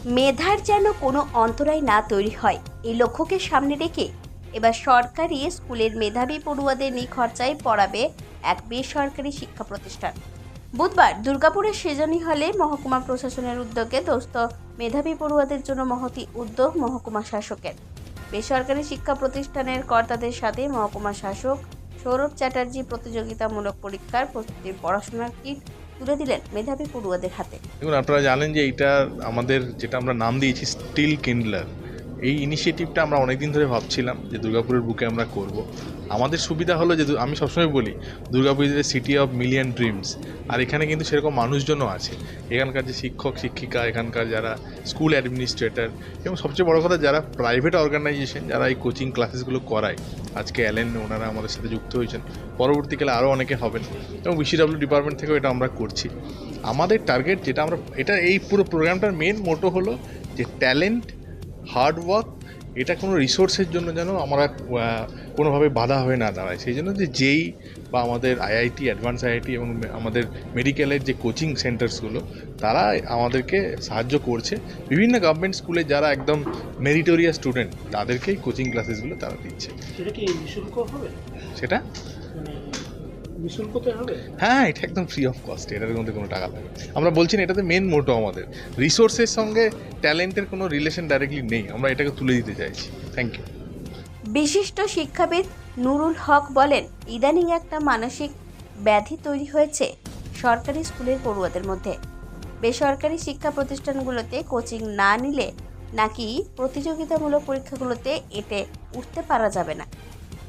মেধার যেন কোনো অন্তরায় না তৈরি হয়, এই লক্ষ্যকে সামনে রেখে এবার সরকারি স্কুলের মেধাবী পড়ুয়াদের নিখরচায় পড়াবে এক বেসরকারি শিক্ষা প্রতিষ্ঠান। বুধবার দুর্গাপুরের সেজানি হলে মহকুমা প্রশাসনের উদ্যোগে দোস্ত মেধাবী পড়ুয়াদের জন্য মহতি উদ্যোগ মহকুমা শাসকের। বেসরকারি শিক্ষা প্রতিষ্ঠানের কর্তাদের সাথে মহকুমা শাসক সৌরভ চ্যাটার্জি প্রতিযোগিতামূলক পরীক্ষার প্রস্তুতির পড়াশোনার কিট তুলে দিলেন মেধাবী পড়ুয়াদের হাতে। দেখুন, আপনারা জানেন যে এইটা আমাদের যেটা আমরা নাম দিয়েছি স্টিল কিন্ডলার, এই ইনিশিয়েটিভটা আমরা অনেকদিন ধরে ভাবছিলাম যে দুর্গাপুরের বুকে আমরা করব। আমাদের সুবিধা হলো যে আমি সবসময় বলি Durgapur is city of million dreams, আর এখানে কিন্তু সেরকম মানুষজনও আছে। এখানকার যে শিক্ষক শিক্ষিকা, এখানকার যারা স্কুল অ্যাডমিনিস্ট্রেটর এবং সবচেয়ে বড় কথা যারা প্রাইভেট অর্গানাইজেশন যারা এই কোচিং ক্লাসেসগুলো করায়, আজকে অ্যালেন ওনারা আমাদের সাথে যুক্ত হয়েছেন, পরবর্তীকালে আরও অনেকে হবেন এবং বিসিডব্লিউ ডিপার্টমেন্ট থেকেও এটা আমরা করছি। আমাদের টার্গেট যেটা এটা এই পুরো প্রোগ্রামটার মেন মোটো হলো যে ট্যালেন্ট, হার্ড ওয়ার্ক, এটা কোনো রিসোর্সের জন্য যেন আমরা কোনোভাবে বাধা হয়ে না দাঁড়ায়। সেই জন্য যে যেই বা আমাদের আইআইটি, অ্যাডভান্স আইআইটি এবং আমাদের মেডিকেলের যে কোচিং সেন্টার্সগুলো, তারা আমাদেরকে সাহায্য করছে। বিভিন্ন গভর্নমেন্ট স্কুলে যারা একদম মেরিটোরিয়াস স্টুডেন্ট তাদেরকেই কোচিং ক্লাসেসগুলো তারা দিচ্ছে। সেটা কি নিঃশুল্ক হবে? সেটা নিঃশুল্কতে হবে? হ্যাঁ, এটা একদম ফ্রি অফ কস্ট, এটার মধ্যে কোনো টাকা লাগে। আমরা বলছি না, এটাতে মেন মোটো আমাদের রিসোর্সের সঙ্গে ট্যালেন্টের কোনো রিলেশন ডাইরেক্টলি নেই, আমরা এটাকে তুলে দিতে চাইছি। Thank you. বিশিষ্ট শিক্ষাবিদ নুরুল হক বলেন, ইদানিং একটা মানসিক ব্যাধি তৈরি হয়েছে সরকারি স্কুলের পড়ুয়াদের মধ্যে। বেসরকারি শিক্ষা প্রতিষ্ঠানগুলোতে কোচিং না নিলে নাকি প্রতিযোগিতামূলক পরীক্ষাগুলোতে এতে উঠতে পারা যাবে না।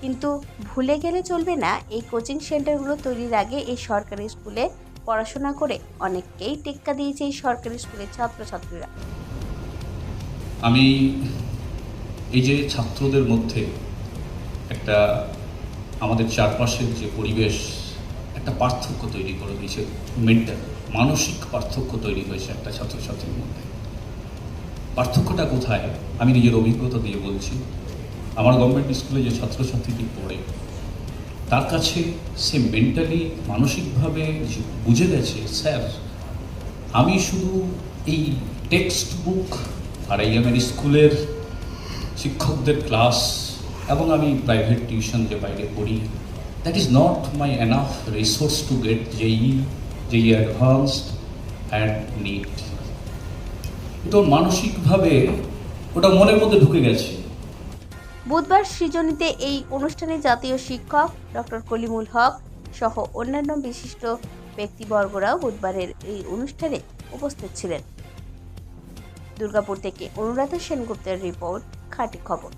কিন্তু ভুলে গেলে চলবে না, এই কোচিং সেন্টারগুলো তৈরির আগে এই সরকারি স্কুলে পড়াশোনা করে অনেককেই টেক্কা দিয়েছে এই সরকারি স্কুলের ছাত্রছাত্রীরা। আমি এই যে ছাত্রদের মধ্যে একটা আমাদের চারপাশের যে পরিবেশ একটা পার্থক্য তৈরি করে দিয়েছে, মেন্টাল মানসিক পার্থক্য তৈরি হয়েছে একটা ছাত্রছাত্রীর মধ্যে। পার্থক্যটা কোথায় আমি নিজের অভিজ্ঞতা দিয়ে বলছি। আমার গভর্নমেন্ট স্কুলে যে ছাত্রছাত্রীটি পড়ে তার কাছে সে মেন্টালি মানসিকভাবে বুঝে গেছে, স্যার আমি শুধু এই টেক্সট বুক আর এই আমার স্কুলের শিক্ষকদের ক্লাস এবং আমি প্রাইভেট টিউশন যে বাইরে পড়ি, that is not my enough resource to get যেই অ্যাডভান্সড অ্যান্ড নিট। তো মানসিকভাবে ওটা মনের মধ্যে ঢুকে গেছে। বুধবার সৃজনীতে এই অনুষ্ঠানে জাতীয় শিক্ষক ডক্টর কলিমুল হক সহ অন্যান্য বিশিষ্ট ব্যক্তিবর্গরাও বুধবারের এই অনুষ্ঠানে উপস্থিত ছিলেন। দুর্গাপুর থেকে অনুরাধা সেনগুপ্তের রিপোর্ট, খাঁটি খবর।